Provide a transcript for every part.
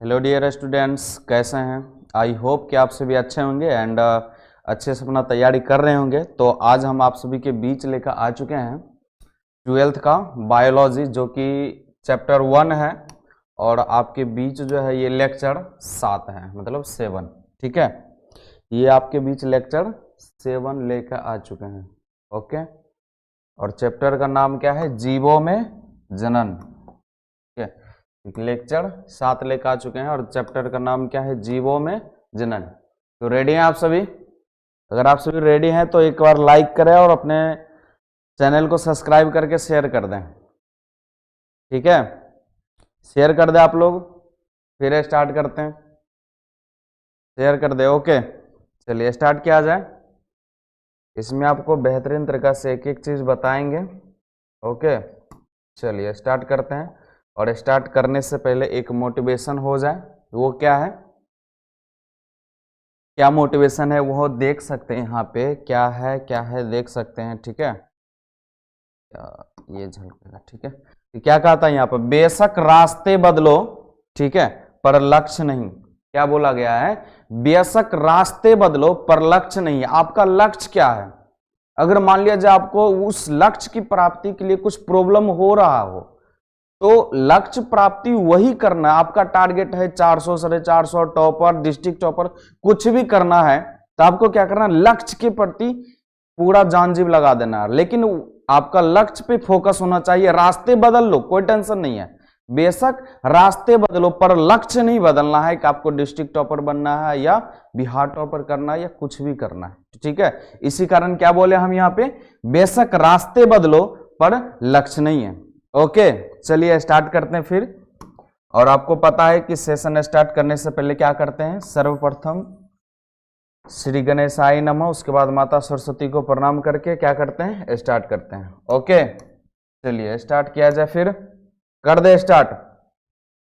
Hello dear students, कैसे हैं? I hope कि आप सभी अच्छे होंगे एंड अच्छे से अपना तैयारी कर रहे होंगे। तो आज हम आप सभी के बीच लेकर आ चुके हैं ट्वेल्थ का बायोलॉजी, जो कि चैप्टर 1 है और आपके बीच जो है ये लेक्चर 7 है, मतलब 7। ठीक है, ये आपके बीच लेक्चर 7 लेकर आ चुके हैं। ओके, और चैप्टर का नाम क्या है? जीवों में जनन। ठीक है, लेक्चर 7 लेकर आ चुके हैं और चैप्टर का नाम क्या है? जीवों में जनन। तो रेडी हैं आप सभी? अगर आप सभी रेडी हैं तो एक बार लाइक करें और अपने चैनल को सब्सक्राइब करके शेयर कर दें। ठीक है, शेयर कर दें आप लोग, फिर स्टार्ट करते हैं। शेयर कर दे। ओके, चलिए स्टार्ट किया जाए। इसमें आपको बेहतरीन तरीका से एक एक चीज बताएंगे। ओके, चलिए स्टार्ट करते हैं। और स्टार्ट करने से पहले एक मोटिवेशन हो जाए। वो क्या है, क्या मोटिवेशन है वो देख सकते हैं यहाँ पे। क्या है देख सकते हैं। ठीक है, ये झलकेगा। ठीक है, तो क्या कहा था यहाँ पर? बेशक रास्ते बदलो, ठीक है, पर लक्ष्य नहीं। क्या बोला गया है? बेशक रास्ते बदलो पर लक्ष्य नहीं। आपका लक्ष्य क्या है? अगर मान लिया जाए आपको उस लक्ष्य की प्राप्ति के लिए कुछ प्रॉब्लम हो रहा हो, तो लक्ष्य प्राप्ति वही करना है। आपका टारगेट है 400 450 टॉपर, डिस्ट्रिक्ट टॉपर, कुछ भी करना है तो आपको क्या करना है? लक्ष्य के प्रति पूरा जान जीव लगा देना है। लेकिन आपका लक्ष्य पे फोकस होना चाहिए। रास्ते बदल लो, कोई टेंशन नहीं है, बेशक रास्ते बदलो, पर लक्ष्य नहीं बदलना है कि आपको डिस्ट्रिक्ट टॉपर बनना है या बिहार टॉपर करना है या कुछ भी करना है। ठीक है, इसी कारण क्या बोले हम यहाँ पे? बेशक रास्ते बदलो पर लक्ष्य नहीं है। ओके, चलिए स्टार्ट करते हैं फिर। और आपको पता है कि सेशन स्टार्ट करने से पहले क्या करते हैं? सर्वप्रथम श्री गणेशाय नमः, उसके बाद माता सरस्वती को प्रणाम करके क्या करते हैं? स्टार्ट करते हैं। ओके, चलिए स्टार्ट किया जाए फिर। कर दे स्टार्ट।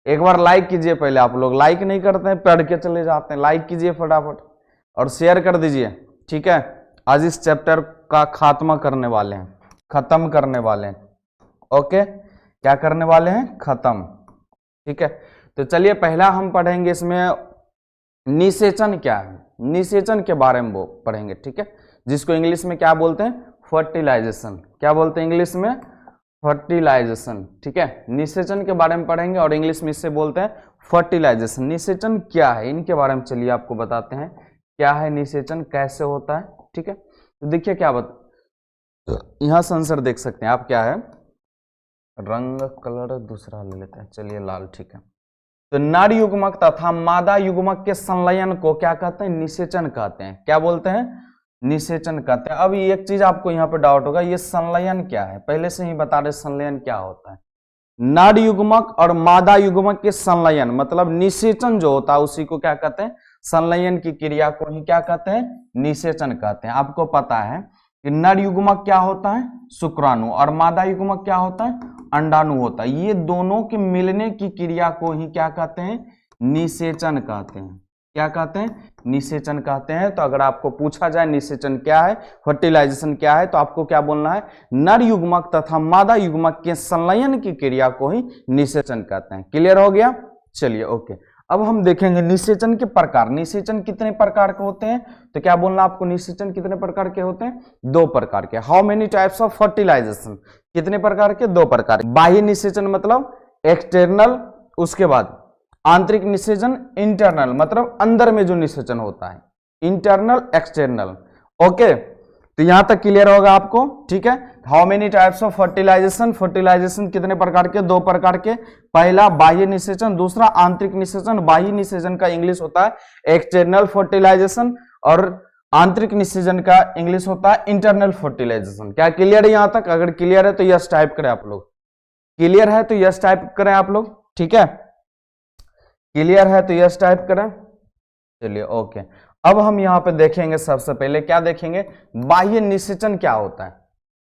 एक बार लाइक कीजिए पहले। आप लोग लाइक नहीं करते हैं, पढ़ के चले जाते हैं। लाइक कीजिए फटाफट और शेयर कर दीजिए। ठीक है, आज इस चैप्टर का खात्मा करने वाले हैं, खत्म करने वाले हैं। ओके, क्या करने वाले हैं? खत्म। ठीक है, तो चलिए पहला हम पढ़ेंगे इसमें निषेचन क्या है। निषेचन के बारे में वो पढ़ेंगे। ठीक है, जिसको इंग्लिश में क्या बोलते हैं? फर्टिलाइजेशन। क्या बोलते हैं इंग्लिश में? फर्टिलाइजेशन। ठीक है, निषेचन के बारे में पढ़ेंगे और इंग्लिश में इससे बोलते हैं फर्टिलाइजेशन। निषेचन क्या है, इनके बारे में चलिए आपको बताते हैं क्या है निषेचन, कैसे होता है। ठीक है, तो देखिए क्या यहाँ सेंसर देख सकते हैं आप। क्या है? रंग कलर दूसरा ले लेते हैं, चलिए लाल। ठीक है, तो नर युग्मक तथा मादा युग्मक के संलयन को क्या कहते हैं? निषेचन कहते हैं। क्या बोलते हैं? निषेचन कहते हैं। अब एक चीज आपको यहाँ पे डाउट होगा, ये संलयन क्या है? पहले से ही बता रहे संलयन क्या होता है। नर युग्मक और मादा युग्मक के संलयन मतलब निषेचन जो होता है उसी को क्या कहते हैं? संलयन की क्रिया को ही क्या कहते हैं? निषेचन कहते हैं। आपको पता है कि नर युग्मक क्या होता है? शुक्राणु, और मादा युग्मक क्या होता है? अंडाणु होता है। ये दोनों के मिलने की क्रिया को ही क्या कहते हैं? निषेचन कहते हैं। क्या कहते हैं? निषेचन कहते हैं। तो अगर आपको पूछा जाए निषेचन क्या है, फर्टिलाइजेशन क्या है, तो आपको क्या बोलना है? नर युग्मक तथा मादा युग्मक के संलयन की क्रिया को ही निषेचन कहते हैं। क्लियर हो गया? चलिए ओके, अब हम देखेंगे निषेचन के प्रकार। निषेचन कितने प्रकार के होते हैं? तो क्या बोलना आपको? निषेचन कितने प्रकार के होते हैं? 2 प्रकार के। How many types of fertilization? कितने प्रकार के? 2 प्रकार। बाह्य निषेचन मतलब एक्सटर्नल, उसके बाद आंतरिक निषेचन इंटरनल, मतलब अंदर में जो निषेचन होता है, इंटरनल एक्सटर्नल। ओके, तो यहां तक क्लियर होगा आपको। ठीक है, how many types of fertilization? Fertilization कितने प्रकार के? 2 प्रकार के। पहला बाह्य निषेचन, दूसरा आंतरिक निषेचन। बाह्य निषेचन का इंग्लिश होता है एक्सटर्नल फर्टिलाइजेशन और आंतरिक निषेचन का इंग्लिश होता है इंटरनल फर्टिलाइजेशन। क्या क्लियर है यहां तक? अगर क्लियर है तो यस टाइप करें आप लोग। क्लियर है तो यस टाइप करें आप लोग। ठीक है, क्लियर है तो यस टाइप करें। चलिए ओके, अब हम यहां पे देखेंगे सबसे पहले क्या देखेंगे? बाह्य निषेचन क्या होता है।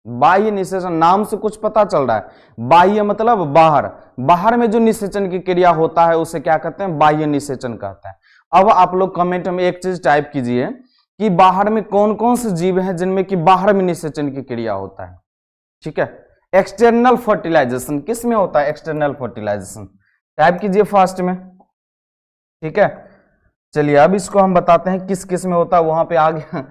बाह्य निषेचन नाम से कुछ पता चल रहा है। बाह्य मतलब बाहर, बाहर में जो निषेचन की क्रिया होता है उसे क्या कहते हैं? बाह्य निषेचन कहते हैं। अब आप लोग कमेंट में एक चीज टाइप कीजिए कि बाहर में कौन कौन से जीव हैं जिनमें कि बाहर में निषेचन की क्रिया होता है। ठीक है, एक्सटर्नल फर्टिलाइजेशन किस में होता है? एक्सटर्नल फर्टिलाइजेशन टाइप कीजिए फर्स्ट में। ठीक है, चलिए अब इसको हम बताते हैं किस किस में होता है। वहां पे आ गया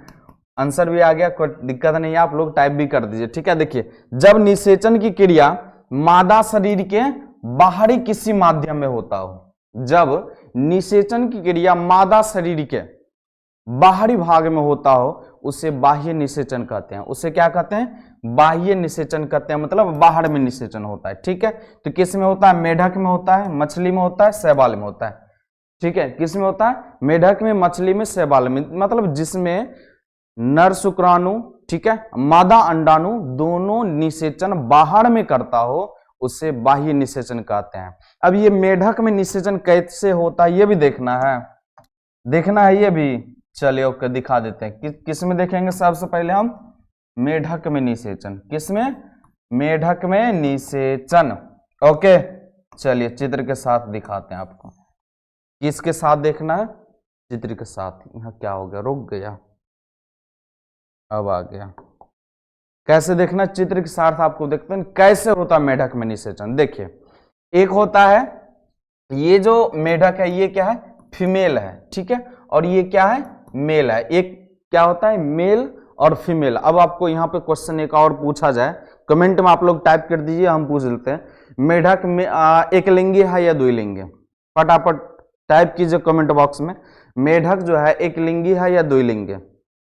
आंसर भी आ गया, कोई दिक्कत नहीं है, आप लोग टाइप भी कर दीजिए। ठीक है, देखिए जब निषेचन की क्रिया मादा शरीर के बाहरी किसी माध्यम में होता हो, जब निषेचन की क्रिया मादा शरीर के बाहरी भाग में होता हो उसे बाह्य निषेचन कहते हैं। उसे क्या कहते हैं? बाह्य निषेचन कहते हैं, मतलब बाहर में निषेचन होता है। ठीक है, तो किस में होता है? मेढक में होता है, मछली में होता है, शैवाल में होता है। ठीक है, किस में होता है? मेढक में, मछली में, शैवाल में, मतलब जिसमें नर शुक्राणु, ठीक है, मादा अंडाणु दोनों निषेचन बाहर में करता हो उसे बाह्य निषेचन कहते हैं। अब ये मेढक में निषेचन कैसे होता है ये भी देखना है ये भी। चलिए ओके, दिखा देते हैं। किस में देखेंगे? सबसे पहले हम मेढक में निषेचन। किस में? मेढक में निषेचन। ओके, चलिए चित्र के साथ दिखाते हैं आपको। किसके साथ देखना है? चित्र के साथ। यहाँ क्या हो गया? रुक गया, अब आ गया। कैसे देखना? चित्र के साथ आपको देखते हैं कैसे होता है मेढक में निषेचन। देखिए, एक होता है, ये जो मेढक है ये क्या है? फीमेल है। ठीक है, और ये क्या है? मेल है। एक क्या होता है? मेल और फीमेल। अब आपको यहाँ पे क्वेश्चन एक और पूछा जाए, कमेंट में आप लोग टाइप कर दीजिए, हम पूछ लेते हैं। मेढक में एक लिंगी है या द्विलिंगी? फटाफट टाइप कीजिए कमेंट बॉक्स में। मेढक जो है एक लिंगी है या द्विलिंगी?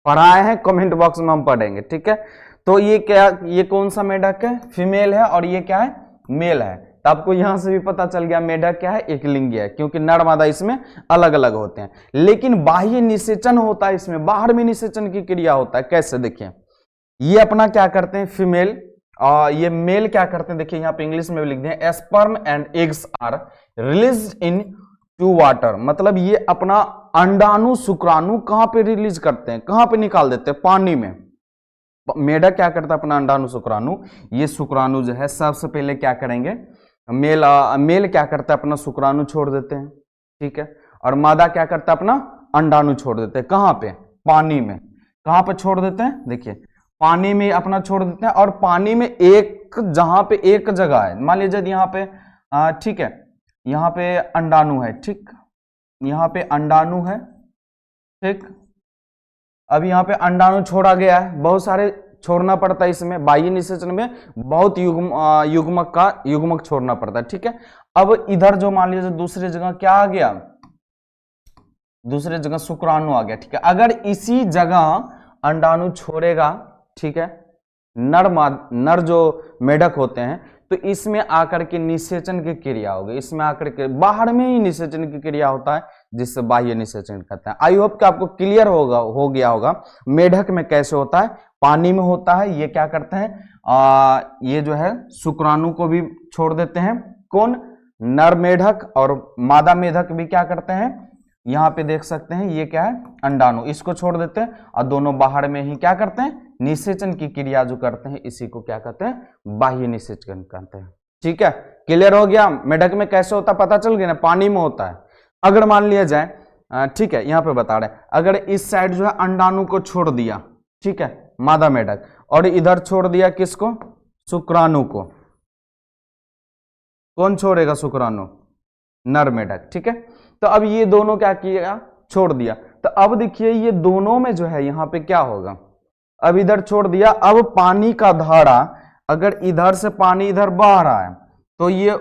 पढ़ाए हैं, कमेंट बॉक्स में हम पढ़ेंगे। ठीक है, तो ये क्या, ये कौन सा मेढक है? फीमेल है, और ये क्या है? मेल है। तो आपको यहां से भी पता चल गया मेढक क्या है? एक लिंगी है, क्योंकि नर मादा इसमें अलग अलग होते हैं। लेकिन बाह्य निषेचन होता है इसमें, बाहर में निषेचन की क्रिया होता है। कैसे? देखिए, ये अपना क्या करते हैं? फीमेल, और ये मेल क्या करते हैं? देखिए यहाँ पे इंग्लिश में भी लिख दिए, sperm and eggs are released into water. मतलब ये अपना अंडाणु शुक्राणु कहां पे रिलीज करते हैं? कहां पे निकाल देते हैं? पानी में। मेढक क्या करता है? अपना अंडाणु शुक्राणु, ये शुक्राणु जो है सबसे पहले क्या करेंगे? मेल क्या करता है? अपना शुक्राणु छोड़ देते हैं। ठीक है, और मादा क्या करता है? अपना अंडाणु छोड़ देते हैं। कहां पे? पानी में। कहां पे छोड़ देते हैं? देखिए, पानी में अपना छोड़ देते हैं। और पानी में एक, जहां पे एक जगह है, मान लीजिए यहाँ पे ठीक है, यहाँ पे अंडाणु है। ठीक, यहाँ पे अंडाणु है। ठीक, अब यहाँ पे अंडाणु छोड़ा गया है, बहुत सारे छोड़ना पड़ता है इसमें। बाह्य निषेचन में बहुत युग्मक छोड़ना पड़ता है। ठीक है, अब इधर जो मान लीजिए दूसरी जगह क्या आ गया? दूसरी जगह शुक्राणु आ गया। ठीक है, अगर इसी जगह अंडाणु छोड़ेगा, ठीक है, नर जो मेढक होते हैं, तो इसमें आकर के निषेचन की क्रिया होगी। इसमें आकर के बाहर में ही निषेचन की क्रिया होता है, जिससे बाह्य निषेचन कहते हैं। आई होप कि आपको क्लियर हो गया होगा मेढक में कैसे होता है। पानी में होता है, ये क्या करते हैं? ये जो है शुक्राणु को भी छोड़ देते हैं। कौन? नर मेढक। और मादा मेढक भी क्या करते हैं? यहाँ पे देख सकते हैं, ये क्या है? अंडाणु, इसको छोड़ देते हैं, और दोनों बाहर में ही क्या करते हैं? निषेचन की क्रिया जो करते हैं, इसी को क्या कहते हैं? बाह्य निषेचन कहते हैं। ठीक है, क्लियर हो गया? मेढक में कैसे होता पता चल गया ना? पानी में होता है। अगर मान लिया जाए, ठीक है, यहाँ पे बता रहे हैं, अगर इस साइड जो है अंडाणु को छोड़ दिया, ठीक है, मादा मेढक, और इधर छोड़ दिया किसको? शुक्राणु को। कौन छोड़ेगा? शुक्राणु, नर मेढक। ठीक है, तो अब ये दोनों क्या किया? छोड़ दिया। तो अब देखिए ये दोनों में जो है यहाँ पे क्या होगा? अब इधर छोड़ दिया, अब पानी का धारा, अगर इधर से पानी इधर बह रहा है, तो ये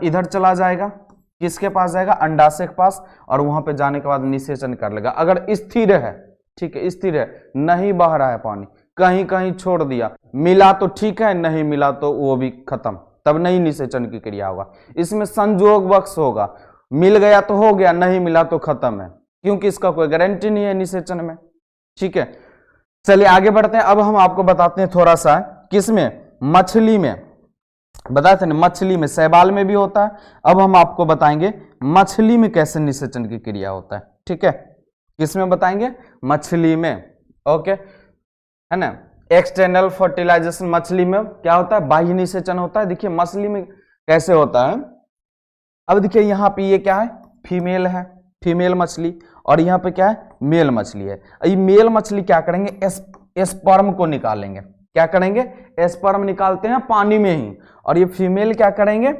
इधर चला जाएगा। किसके पास जाएगा? अंडाशय के पास, और वहां पे जाने के बाद निषेचन कर लेगा। अगर स्थिर है, ठीक है, स्थिर है, नहीं बह रहा है पानी, कहीं कहीं छोड़ दिया, मिला तो ठीक है, नहीं मिला तो वो भी खत्म, तब नहीं निषेचन की क्रिया होगा। इसमें संजोगवश होगा, मिल गया तो हो गया, नहीं मिला तो खत्म है, क्योंकि इसका कोई गारंटी नहीं है निषेचन में। ठीक है, चलिए आगे बढ़ते हैं। अब हम आपको बताते हैं थोड़ा सा, किसमें? मछली में। बताए थे ना, मछली में, शैवाल में भी होता है। अब हम आपको बताएंगे मछली में कैसे निषेचन की क्रिया होता है। ठीक है, किसमें बताएंगे? मछली में। ओके, है ना। एक्सटर्नल फर्टिलाइजेशन मछली में क्या होता है? बाह्य निषेचन होता है। देखिए मछली में कैसे होता है। अब देखिए यहाँ पे ये क्या है? फीमेल है, फीमेल मछली, और यहाँ पे क्या है? मेल मछली है। ये मेल मछली क्या करेंगे? स्पर्म को निकालेंगे। क्या करेंगे? स्पर्म निकालते हैं पानी में ही। और ये फीमेल क्या करेंगे?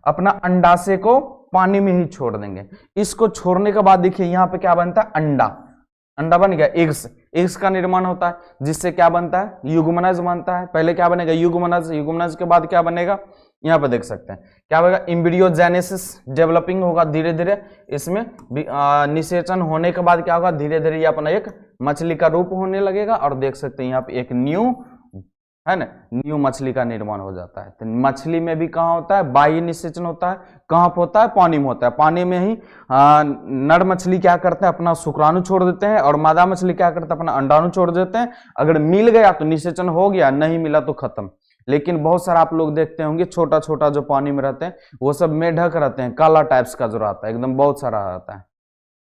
अपना अंडाशय को पानी में ही छोड़ देंगे। इसको छोड़ने के बाद देखिए यहाँ पे क्या बनता है, अंडा, अंडा बन गया, एग्स, एग्स का निर्माण होता है जिससे क्या बनता है, युग्मनज बनता है। पहले क्या बनेगा, युग्मनज, युग्मनज के बाद क्या बनेगा, यहाँ पे देख सकते हैं क्या बनेगा, एम्ब्रियोजेनेसिस, डेवलपिंग होगा धीरे धीरे, इसमें निषेचन होने के बाद क्या होगा, धीरे धीरे ये अपना एक मछली का रूप होने लगेगा और देख सकते हैं यहाँ पे एक न्यू है ना, न्यू मछली का निर्माण हो जाता है। तो मछली में भी कहाँ होता है, बाह्य निषेचन होता है, कहाँ पे होता है, पानी में होता है। पानी में ही नर मछली क्या करते हैं, अपना शुक्राणु छोड़ देते हैं और मादा मछली क्या करते हैं, अपना अंडाणु छोड़ देते हैं। अगर मिल गया तो निषेचन हो गया, नहीं मिला तो खत्म। लेकिन बहुत सारा आप लोग देखते होंगे छोटा छोटा जो पानी में रहते हैं वो सब मेढक रहते हैं, काला टाइप्स का जो रहता है, एकदम बहुत सारा रहता है।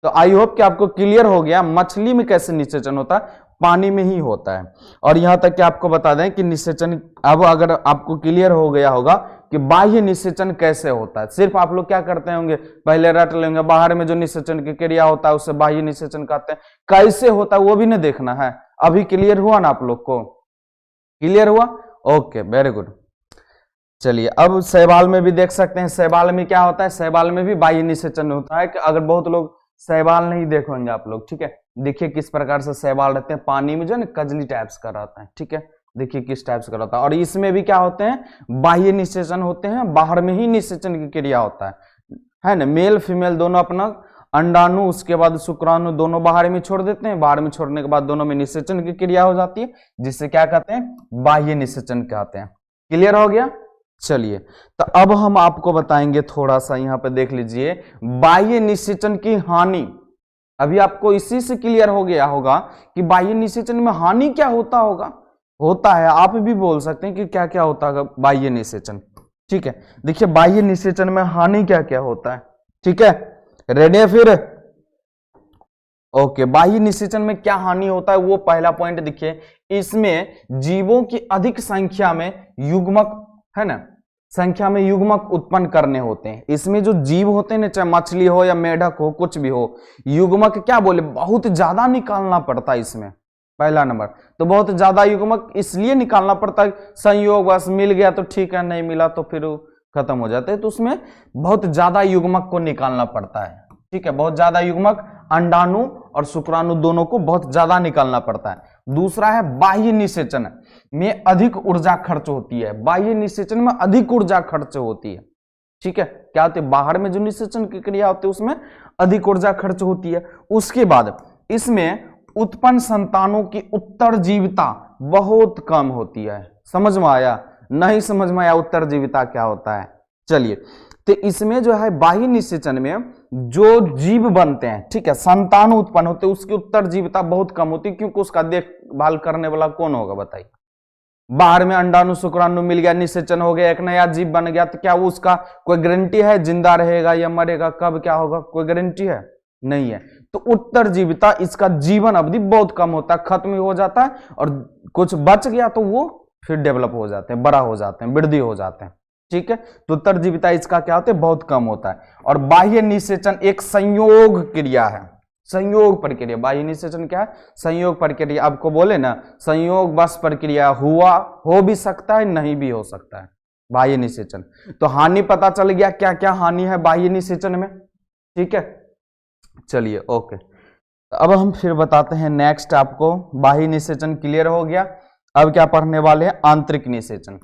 तो आई होप कि आपको क्लियर हो गया मछली में कैसे निषेचन होता है, पानी में ही होता है। और यहां तक कि आपको बता दें कि निषेचन, अब अगर आपको क्लियर हो गया होगा कि बाह्य निषेचन कैसे होता है, सिर्फ आप लोग क्या करते होंगे, पहले रट लेंगे बाहर में जो निषेचन की क्रिया होता है उससे बाह्य निषेचन कहते हैं, कैसे होता है वो भी नहीं देखना है। अभी क्लियर हुआ ना आप लोग को, क्लियर हुआ, ओके वेरी गुड। चलिए अब शैवाल में भी देख सकते हैं, शैवाल में क्या होता है, शैवाल में भी बाह्य निषेचन होता है। कि अगर बहुत लोग शैवाल नहीं देखेंगे आप लोग, ठीक है, देखिए किस प्रकार से शैवाल रहते हैं, पानी में जो है कजली टाइप्स का रहता है, ठीक है, देखिए किस टाइप्स का रहता है। और इसमें भी क्या होते हैं, बाह्य निषेचन होते हैं, बाहर में ही निषेचन की क्रिया होता है ना, मेल फीमेल दोनों अपना अंडाणु उसके बाद शुक्राणु दोनों बाहर में छोड़ देते हैं, बाहर में छोड़ने के बाद दोनों में निषेचन की क्रिया हो जाती है, जिससे क्या कहते हैं, बाह्य निषेचन कहते हैं। क्लियर हो गया। चलिए तो अब हम आपको बताएंगे, थोड़ा सा यहाँ पे देख लीजिए बाह्य निषेचन की हानि। अभी आपको इसी से क्लियर हो गया होगा कि बाह्य निषेचन में हानि क्या होता होगा, होता है, आप भी बोल सकते हैं कि क्या क्या होता है बाह्य निषेचन, ठीक है। देखिए बाह्य निषेचन में हानि क्या क्या होता है, ठीक है, रेडी है फिर, ओके। बाह्य निषेचन में क्या हानि होता है, वो पहला पॉइंट देखिए, इसमें जीवों की अधिक संख्या में युग्मक, है ना, संख्या में युग्मक उत्पन्न करने होते हैं। इसमें जो जीव होते हैं ना, चाहे मछली हो या मेढक हो, कुछ भी हो, युग्मक क्या बोले, बहुत ज्यादा निकालना पड़ता है इसमें, पहला नंबर। तो बहुत ज्यादा युग्मक इसलिए निकालना पड़ता है, संयोग बस मिल गया तो ठीक है, नहीं मिला तो फिर खत्म हो जाते हैं, तो उसमें बहुत ज्यादा युग्मक को निकालना पड़ता है, ठीक है, बहुत ज्यादा युग्मक, अंडाणु और शुक्राणु दोनों को बहुत ज्यादा निकालना पड़ता है। दूसरा है बाह्य निषेचन में अधिक ऊर्जा खर्च होती है, बाह्य निषेचन में अधिक ऊर्जा खर्च होती है, ठीक है, क्या होती है, बाहर में जो निषेचन की क्रिया होती है उसमें अधिक ऊर्जा खर्च होती है। उसके बाद इसमें उत्पन्न संतानों की उत्तरजीविता बहुत कम होती है। समझ में आया, नहीं समझ में आया उत्तरजीविता क्या होता है। चलिए तो इसमें जो है बाह्य निषेचन में जो जीव बनते हैं, ठीक है, संतान उत्पन्न होते हैं, उसकी उत्तरजीविता बहुत कम होती है, क्योंकि उसका देखभाल करने वाला कौन होगा बताइए। बाहर में अंडाणु शुक्राणु मिल गया, निषेचन हो गया, एक नया जीव बन गया, तो क्या वो उसका कोई गारंटी है जिंदा रहेगा या मरेगा, कब क्या होगा, कोई गारंटी है नहीं है। तो उत्तरजीविता, इसका जीवन अवधि बहुत कम होता है, खत्म हो जाता है, और कुछ बच गया तो वो फिर डेवलप हो जाते हैं, बड़ा हो जाते हैं, वृद्धि हो जाते हैं, ठीक है। तो उत्तरजीविता इसका क्या होता है, बहुत कम होता है। और बाह्य निषेचन एक संयोग क्रिया है, संयोग प्रक्रिया। बाह्य निषेचन क्या है, संयोग प्रक्रिया। आपको बोले ना संयोग बस प्रक्रिया, हुआ, हो भी सकता है, नहीं भी हो सकता है बाह्य निषेचन। तो हानि पता चल गया, क्या क्या हानि है बाह्य निषेचन में, ठीक है। चलिए ओके, अब हम फिर बताते हैं नेक्स्ट आपको। बाह्य निषेचन क्लियर हो गया, अब क्या पढ़ने वाले हैं, आंतरिक निषेचन।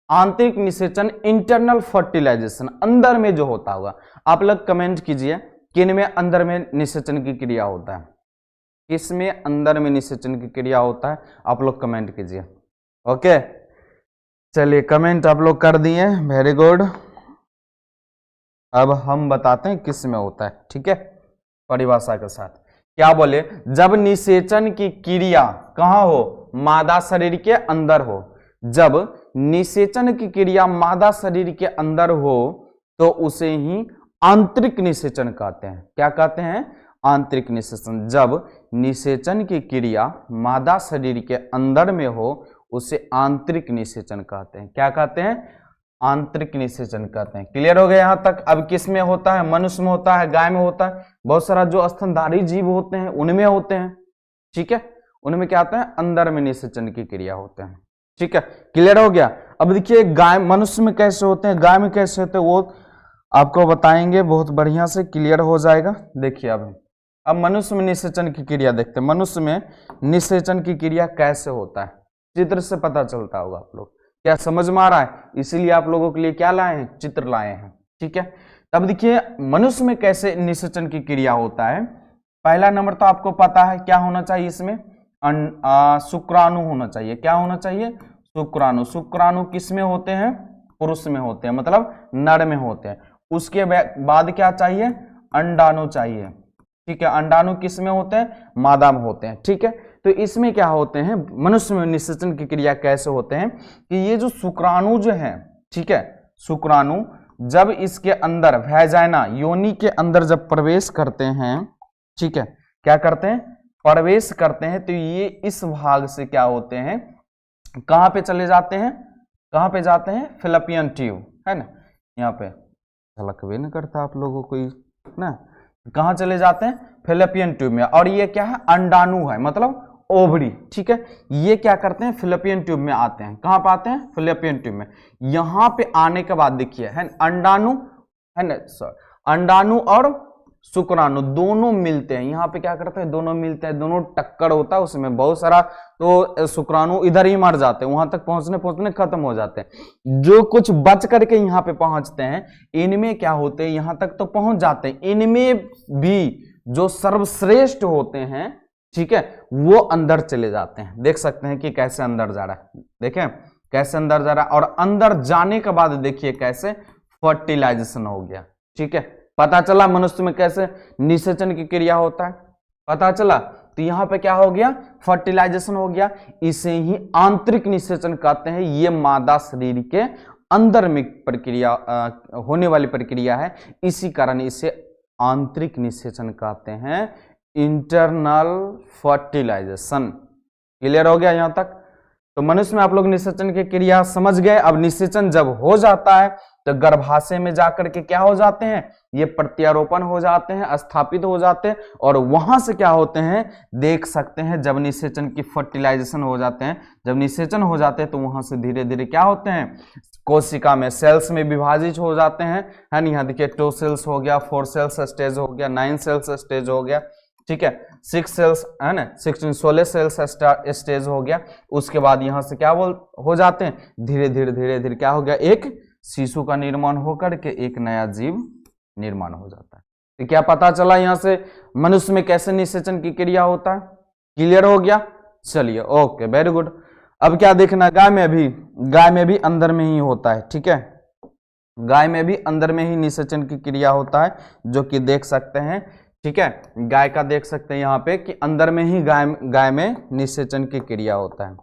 आंतरिक निषेचन इंटरनल फर्टिलाइजेशन, अंदर में जो होता होगा। आप लोग कमेंट कीजिए किन में अंदर में निषेचन की क्रिया होता है, किसमें अंदर में निषेचन की क्रिया होता है, आप लोग कमेंट कीजिए, ओके। चलिए कमेंट आप लोग कर दिए, वेरी गुड। अब हम बताते हैं किस में होता है, ठीक है, परिभाषा के साथ। क्या बोले, जब निषेचन की क्रिया कहां हो, मादा शरीर के अंदर हो। जब निषेचन की क्रिया मादा शरीर के अंदर हो तो उसे ही आंतरिक निषेचन कहते हैं। क्या कहते हैं, आंतरिक निषेचन। जब निषेचन की क्रिया मादा शरीर के अंदर में हो उसे आंतरिक निषेचन कहते हैं। क्या कहते हैं, आंतरिक निषेचन कहते हैं। क्लियर हो गया यहां तक। अब किस में होता है, मनुष्य में होता है, गाय में होता है, बहुत सारा जो स्तनधारी जीव होते हैं उनमें होते हैं, ठीक है, उनमें क्या होता है, अंदर में निषेचन की क्रिया होते हैं, ठीक है। क्लियर हो गया। अब देखिए गाय, मनुष्य में कैसे होते हैं, गाय में कैसे होते हैं, वो आपको बताएंगे, बहुत बढ़िया से क्लियर हो जाएगा। देखिए अब मनुष्य में निषेचन की क्रिया देखते हैं। मनुष्य में निषेचन की क्रिया कैसे होता है, चित्र से पता चलता होगा। आप लोग क्या समझ में आ रहा है? इसीलिए आप लोगों के लिए क्या लाए हैं, चित्र लाए हैं। ठीक है, तब देखिए मनुष्य में कैसे निषेचन की क्रिया होता है। पहला नंबर तो आपको पता है क्या होना चाहिए, इसमें शुक्राणु होना चाहिए। क्या होना चाहिए? शुक्राणु। शुक्राणु किस में होते हैं? पुरुष में होते हैं, मतलब नर में होते हैं। उसके बाद क्या चाहिए? अंडाणु चाहिए। ठीक है, अंडाणु किस में होते हैं? मादा में होते हैं। ठीक है, तो इसमें क्या होते हैं, मनुष्य में निषेचन की क्रिया कैसे होते हैं कि ये जो शुक्राणु जो है, ठीक है, शुक्राणु जब इसके अंदर वैजाइना योनि के अंदर जब प्रवेश करते हैं, ठीक है, क्या करते हैं? प्रवेश करते हैं, तो ये इस भाग से क्या होते हैं, कहां पे चले जाते हैं? कहां पे जाते हैं? फिलिपियन ट्यूब, है ना, यहाँ पे झलक भी नहीं करता आप लोगों को ना, कहां चले जाते हैं? फिलिपियन ट्यूब में। और ये क्या है? अंडाणु है, मतलब ओवरी। ठीक है, ये क्या करते हैं? फिलिपियन ट्यूब में आते हैं। कहां पे आते हैं? फिलिपियन ट्यूब में। यहां पे आने के बाद देखिए है अंडाणु, है ना सर, अंडाणु और शुक्राणु दोनों मिलते हैं। यहाँ पे क्या करते हैं? दोनों मिलते हैं, दोनों टक्कर होता है उसमें बहुत सारा, तो शुक्राणु इधर ही मर जाते हैं, वहां तक पहुंचने खत्म हो जाते हैं। जो कुछ बच करके यहाँ पे पहुंचते हैं, इनमें क्या होते हैं? यहाँ तक तो पहुंच जाते हैं। इनमें भी जो सर्वश्रेष्ठ होते हैं, ठीक है, वो अंदर चले जाते हैं। देख सकते हैं कि कैसे अंदर जा रहा है, देखें कैसे अंदर जा रहा है। और अंदर जाने के बाद देखिए कैसे फर्टिलाइजेशन हो गया। ठीक है, पता चला मनुष्य में कैसे निषेचन की क्रिया होता है, पता चला। तो यहां पे क्या हो गया? फर्टिलाइजेशन हो गया। इसे ही आंतरिक निषेचन कहते हैं। ये मादा शरीर के अंदर में प्रक्रिया होने वाली प्रक्रिया है, इसी कारण इसे आंतरिक निषेचन कहते हैं, इंटरनल फर्टिलाइजेशन। क्लियर हो गया यहां तक? तो मनुष्य में आप लोग निषेचन की क्रिया समझ गए। अब निषेचन जब हो जाता है तो गर्भाशय में जाकर के क्या हो जाते हैं? ये प्रत्यारोपण हो जाते हैं, स्थापित हो जाते हैं, और वहां से क्या होते हैं? देख सकते हैं जब निषेचन की फर्टिलाइजेशन हो जाते हैं, जब निषेचन हो जाते हैं तो वहां से धीरे धीरे क्या होते हैं? कोशिका में, सेल्स में विभाजित हो जाते हैं, है ना। यहाँ देखिए 2 सेल्स हो गया, 4 सेल्स स्टेज हो गया, 9 सेल्स स्टेज हो गया, ठीक है, 6 सेल्स, है ना, 16 सेल्स स्टेज हो गया। उसके बाद यहां से क्या हो जाते हैं? धीरे धीरे क्या हो गया? एक शिशु का निर्माण होकर के एक नया जीव निर्माण हो जाता है। तो क्या पता चला यहां से मनुष्य में कैसे निषेचन की क्रिया होता है? क्लियर हो गया? चलिए, ओके, वेरी गुड। अब क्या देखना, गाय में भी अंदर में ही होता है। ठीक है, गाय में भी अंदर में ही निषेचन की क्रिया होता है, जो कि देख सकते हैं। ठीक है, गाय का देख सकते हैं यहाँ पे कि अंदर में ही गाय में निषेचन की क्रिया होता है।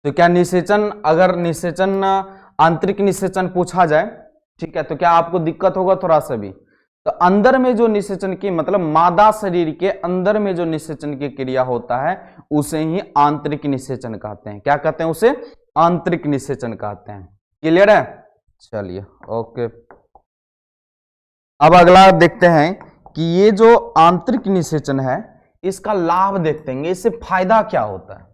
तो क्या निषेचन, अगर निषेचन आंतरिक निषेचन पूछा जाए, ठीक है, तो क्या आपको दिक्कत होगा थोड़ा सा भी? तो अंदर में जो निषेचन की, मतलब मादा शरीर के अंदर में जो निषेचन की क्रिया होता है, उसे ही आंतरिक निषेचन कहते हैं। क्या कहते हैं? उसे आंतरिक निषेचन कहते हैं। क्लियर है? चलिए, ओके। अब अगला देखते हैं कि ये जो आंतरिक निषेचन है, इसका लाभ देखते हैं, इससे फायदा क्या होता है।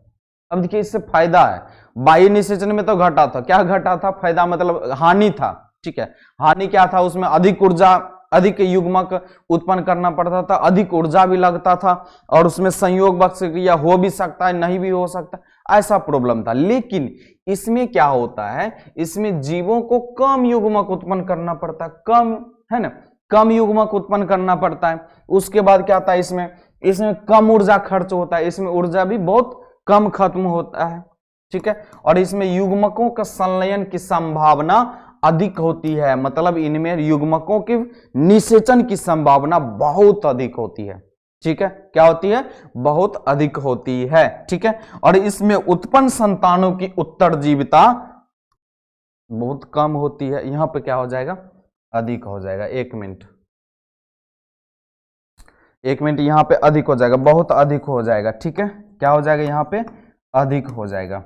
अब देखिए, इससे फायदा है। बाह्य निषेचन में तो घटा था, क्या घटा था? फायदा मतलब हानि था। ठीक है, हानि क्या था? उसमें अधिक ऊर्जा, अधिक युग्मक उत्पन्न करना पड़ता था, अधिक ऊर्जा भी लगता था, और उसमें संयोग क्रिया हो भी सकता है, नहीं भी हो सकता, ऐसा प्रॉब्लम था। लेकिन इसमें क्या होता है? इसमें जीवों को कम युग्मक उत्पन्न करना पड़ता है, कम, है ना, कम युग्मक उत्पन्न करना पड़ता है। उसके बाद क्या आता है? इसमें कम ऊर्जा खर्च होता है, इसमें ऊर्जा भी बहुत कम खत्म होता है। ठीक है, और इसमें युग्मकों का संलयन की संभावना अधिक होती है, मतलब इनमें युग्मकों के निषेचन की संभावना बहुत अधिक होती है। ठीक है, क्या होती है? बहुत अधिक होती है। ठीक है, और इसमें उत्पन्न संतानों की उत्तरजीविता बहुत कम होती है। यहां पे क्या हो जाएगा? अधिक हो जाएगा। एक मिनट, यहां पे अधिक हो जाएगा, बहुत अधिक हो जाएगा। ठीक है, क्या हो जाएगा? यहां पे अधिक हो जाएगा।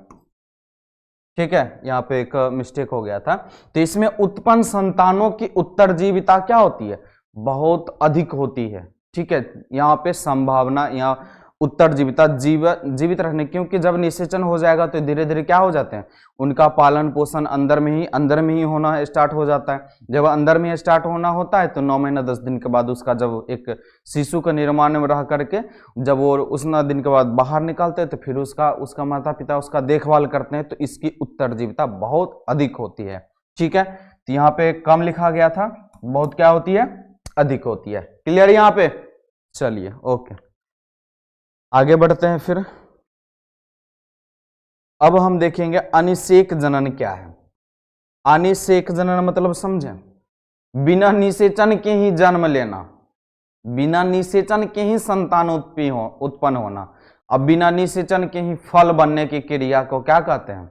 ठीक है, यहाँ पे एक मिस्टेक हो गया था। तो इसमें उत्पन्न संतानों की उत्तरजीविता क्या होती है? बहुत अधिक होती है। ठीक है, यहाँ पे संभावना, यहाँ उत्तरजीविता, जीवित रहने, क्योंकि जब निषेचन हो जाएगा तो धीरे धीरे क्या हो जाते हैं, उनका पालन पोषण अंदर में ही होना स्टार्ट हो जाता है। जब अंदर में स्टार्ट होना होता है तो 9 महीना 10 दिन के बाद उसका जब एक शिशु का निर्माण में रह करके जब वो उस 9 दिन के बाद बाहर निकलते हैं तो फिर उसका माता पिता उसका देखभाल करते हैं, तो इसकी उत्तरजीविता बहुत अधिक होती है। ठीक है, तो यहाँ पे कम लिखा गया था, बहुत क्या होती है, अधिक होती है। क्लियर यहाँ पे? चलिए ओके, आगे बढ़ते हैं। फिर अब हम देखेंगे अनिषेक जनन क्या है। अनिषेक जनन मतलब समझें, बिना निषेचन के ही जन्म लेना, बिना निषेचन के ही संतान उत्पन्न होना, अब बिना निषेचन के ही फल बनने की क्रिया को क्या कहते हैं,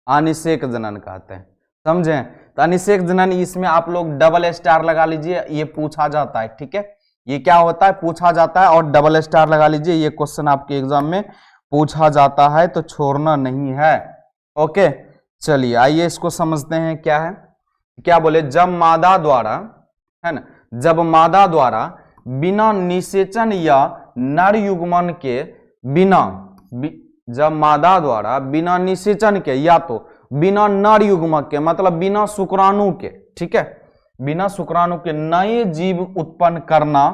अनिषेक जनन कहते हैं। समझें? तो अनिषेक जनन, इसमें आप लोग डबल स्टार लगा लीजिए, ये पूछा जाता है। ठीक है, ये क्या होता है, पूछा जाता है, और डबल स्टार लगा लीजिए, ये क्वेश्चन आपके एग्जाम में पूछा जाता है तो छोड़ना नहीं है। ओके, चलिए आइए इसको समझते हैं क्या है। क्या बोले, जब मादा द्वारा, है ना, जब मादा द्वारा बिना निषेचन या नर युग्मन के जब मादा द्वारा बिना निषेचन के या तो बिना नर युग्मक के, मतलब बिना शुक्राणु के, ठीक है, बिना शुक्राणु के नए जीव उत्पन्न करना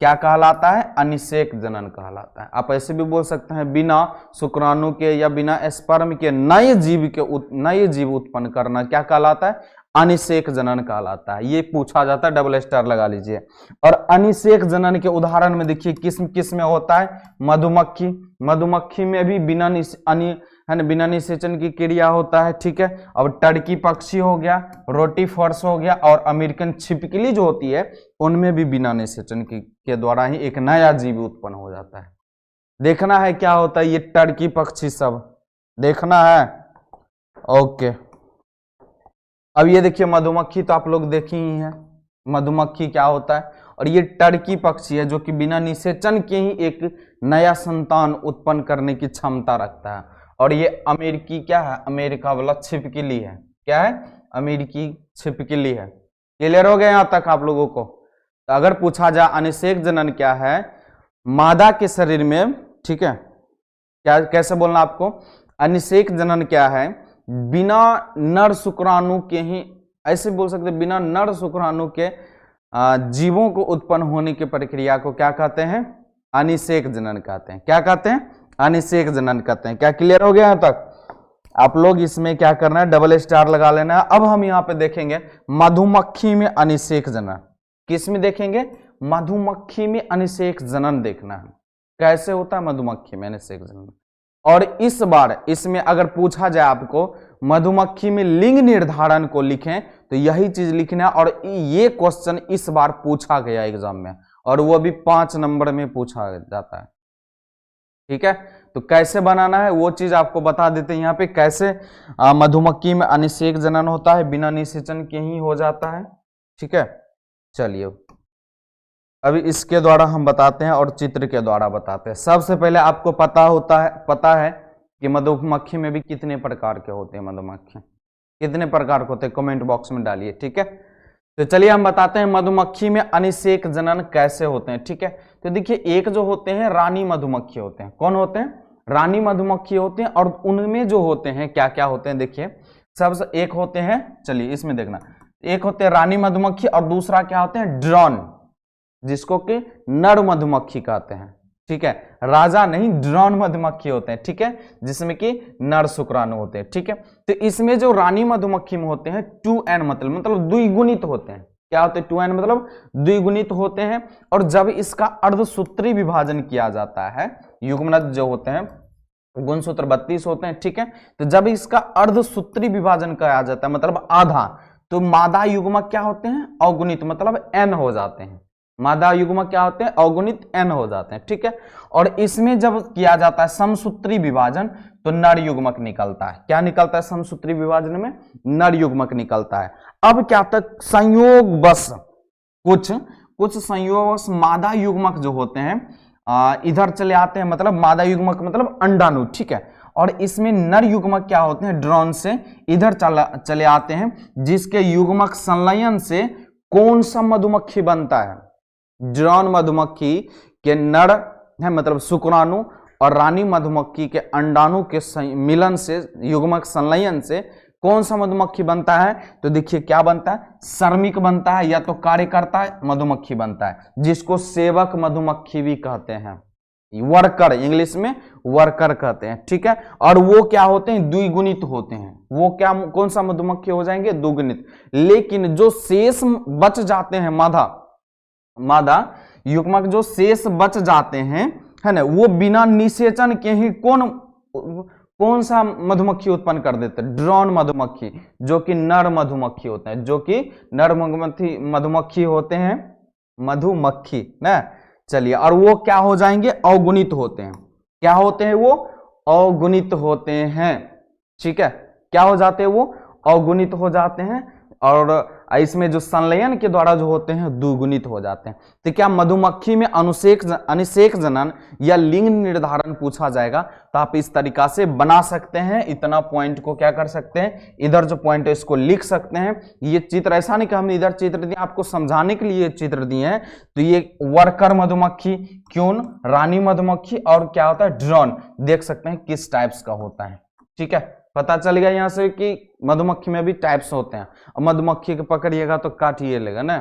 क्या कहलाता है, अनिषेक जनन कहलाता है। आप ऐसे भी बोल सकते हैं बिना शुक्राणु के या बिना स्पर्म के नए जीव उत्पन्न करना क्या कहलाता है, अनिषेक जनन कहलाता है। ये पूछा जाता है, डबल स्टार लगा लीजिए। और अनिषेक जनन के उदाहरण में देखिए किस में होता है, मधुमक्खी में भी बिना निषेचन की क्रिया होता है। ठीक है, अब टर्की पक्षी हो गया, रोटी फॉर्स हो गया, और अमेरिकन छिपकली जो होती है उनमें भी बिना निषेचन के द्वारा ही एक नया जीव उत्पन्न हो जाता है। देखना है क्या होता है ये टर्की पक्षी, सब देखना है। ओके, अब ये देखिए मधुमक्खी तो आप लोग देखी ही है, मधुमक्खी क्या होता है, और ये टर्की पक्षी है जो कि बिना निषेचन के ही एक नया संतान उत्पन्न करने की क्षमता रखता है। और ये अमेरिकी क्या है, अमेरिका वाला छिपकली है। क्या है, अमेरिकी छिपकली है। क्लियर हो गया यहाँ तक आप लोगों को? तो अगर पूछा जाए अनिषेक जनन क्या है, मादा के शरीर में, ठीक है, क्या कैसे बोलना आपको, अनिषेक जनन क्या है, बिना नर शुक्राणु के ही, ऐसे बोल सकते हैं, बिना नर शुक्राणु के जीवों को उत्पन्न होने की प्रक्रिया को क्या कहते हैं, अनिषेक जनन कहते हैं। क्या कहते हैं, अनिषेक जनन कहते हैं। क्या क्लियर हो गया यहाँ तक? आप लोग इसमें क्या करना है, डबल स्टार लगा लेना है। अब हम यहाँ पे देखेंगे मधुमक्खी में अनिषेक जनन। किस में देखेंगे, मधुमक्खी में अनिषेक जनन देखना है, कैसे होता है मधुमक्खी में अनिषेक जनन। और इस बार इसमें अगर पूछा जाए आपको मधुमक्खी में लिंग निर्धारण को लिखें तो यही चीज लिखना है, और ये क्वेश्चन इस बार पूछा गया एग्जाम में, और वो भी 5 नंबर में पूछा जाता है। ठीक है, तो कैसे बनाना है वो चीज आपको बता देते हैं यहाँ पे, कैसे मधुमक्खी में अनिषेक जनन होता है, बिना निषेचन के ही हो जाता है। ठीक है, चलिए अभी इसके द्वारा हम बताते हैं और चित्र के द्वारा बताते हैं। सबसे पहले आपको पता है कि मधुमक्खी में भी कितने प्रकार के होते हैं, मधुमक्खी कितने प्रकार के होते हैं, कमेंट बॉक्स में डालिए। ठीक है, तो चलिए हम बताते हैं मधुमक्खी में अनिषेक जनन कैसे होते हैं। ठीक है, तो देखिए एक जो होते हैं रानी मधुमक्खी होते हैं। कौन होते हैं, रानी मधुमक्खी होते हैं। और उनमें जो होते हैं क्या क्या होते हैं, देखिए सबसे एक होते हैं, चलिए इसमें देखना, एक होते हैं रानी मधुमक्खी और दूसरा क्या होते हैं, ड्रोन, जिसको कि नर मधुमक्खी कहते हैं। ठीक है, राजा नहीं, ड्रोन मधुमक्खी होते हैं। ठीक है, जिसमें कि नर शुक्राणु होते हैं। ठीक है, तो इसमें जो रानी मधुमक्खी में होते हैं 2n मतलब द्विगुणित होते हैं। क्या होते हैं, 2n मतलब द्विगुणित होते हैं। और जब इसका अर्धसूत्री विभाजन किया जाता है, युग्मनज जो होते हैं गुणसूत्र 32 होते हैं। ठीक है, तो जब इसका अर्धसूत्री विभाजन किया जाता है मतलब आधा, तो मादा युग्मक क्या होते हैं, अवगुणित मतलब n हो जाते हैं। मादा युग्मक क्या होते हैं, अवगुणित n हो जाते हैं। ठीक है, और इसमें जब किया जाता है समसूत्री विभाजन तो नर युग्मक निकलता है। क्या निकलता है, समसूत्री विभाजन में नर युग्मक निकलता है। अब क्या तक संयोगवश कुछ संयोगवश मादा युग्मक जो होते हैं इधर चले आते हैं, मतलब मादा युग्मक मतलब अंडाणु। ठीक है, और इसमें नर युग्मक क्या होते हैं, ड्रोन से इधर चले आते हैं, जिसके युग्मक संलयन से कौन सा मधुमक्खी बनता है, ड्रोन मधुमक्खी के नर है, मतलब शुक्राणु और रानी मधुमक्खी के अंडाणु के मिलन से, युग्मक संलयन से कौन सा मधुमक्खी बनता है? तो देखिए क्या बनता है, श्रमिक बनता है या तो कार्यकर्ता मधुमक्खी बनता है, जिसको सेवक मधुमक्खी भी कहते हैं, वर्कर, इंग्लिश में वर्कर कहते हैं, ठीक है। और वो क्या होते हैं, द्विगुणित होते हैं। वो क्या, कौन सा मधुमक्खी हो जाएंगे, द्विगुणित। लेकिन जो शेष बच जाते हैं मादा युग्मक जो शेष बच जाते हैं, है ना, वो बिना निषेचन के ही कौन सा मधुमक्खी उत्पन्न कर देते हैं? ड्रोन मधुमक्खी, जो कि नर मधुमक्खी होते हैं, जो कि नर मधुमक्खी होते हैं, मधुमक्खी ना। चलिए, और वो क्या हो जाएंगे, अवगुणित होते हैं। क्या होते हैं वो? अवगुणित होते हैं, ठीक है। क्या हो जाते हैं वो? अवगुणित हो जाते हैं। और इसमें जो संलयन के द्वारा जो होते हैं द्विगुणित हो जाते हैं। तो क्या मधुमक्खी में अनिषेक जनन या लिंग निर्धारण पूछा जाएगा तो आप इस तरीका से बना सकते हैं। इतना पॉइंट को क्या कर सकते हैं, इधर जो पॉइंट है इसको लिख सकते हैं। ये चित्र ऐसा नहीं कि हमने इधर चित्र दिया, आपको समझाने के लिए चित्र दिए हैं। तो ये वर्कर मधुमक्खी, क्यून, रानी मधुमक्खी और क्या होता है, ड्रोन, देख सकते हैं किस टाइप्स का होता है, ठीक है। पता चल गया यहां से कि मधुमक्खी में भी टाइप्स होते हैं। और मधुमक्खी को पकड़िएगा तो काट ही लेगा ना,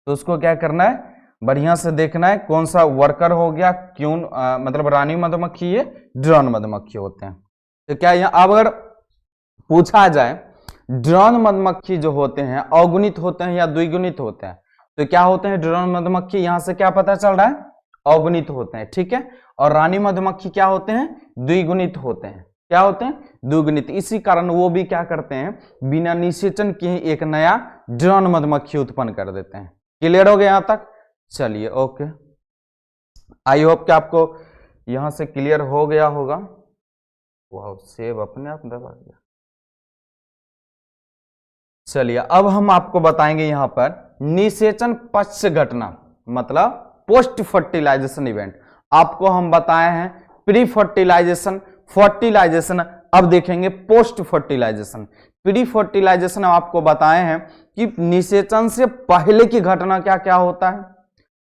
तो उसको क्या करना है, बढ़िया से देखना है कौन सा वर्कर हो गया, क्यों मतलब रानी मधुमक्खी, ये ड्रोन मधुमक्खी होते हैं। तो क्या यहाँ अब अगर पूछा जाए ड्रोन मधुमक्खी जो होते हैं अवगुणित होते हैं या द्विगुणित होते हैं, तो क्या होते हैं ड्रोन मधुमक्खी, यहां से क्या पता चल रहा है, अवगुणित होते हैं, ठीक है। और रानी मधुमक्खी क्या होते हैं, द्विगुणित होते हैं। क्या होते हैं, द्विगुणित। इसी कारण वो भी क्या करते हैं, बिना निषेचन के ही एक नया ड्रोन मधुमक्खी उत्पन्न कर देते हैं। क्लियर हो गया यहां तक? चलिए, ओके, आई होप कि आपको यहां से क्लियर हो गया होगा। वाह, सेव अपने आप दबा दिया। चलिए, अब हम आपको बताएंगे यहां पर निषेचन पश्च घटना, मतलब पोस्ट फर्टिलाइजेशन इवेंट। आपको हम बताए हैं प्री फर्टिलाइजेशन, फर्टिलाइजेशन, अब देखेंगे पोस्ट फर्टिलाइजेशन। प्री फर्टिलाइजेशन आपको बताए हैं कि निषेचन से पहले की घटना क्या क्या होता है।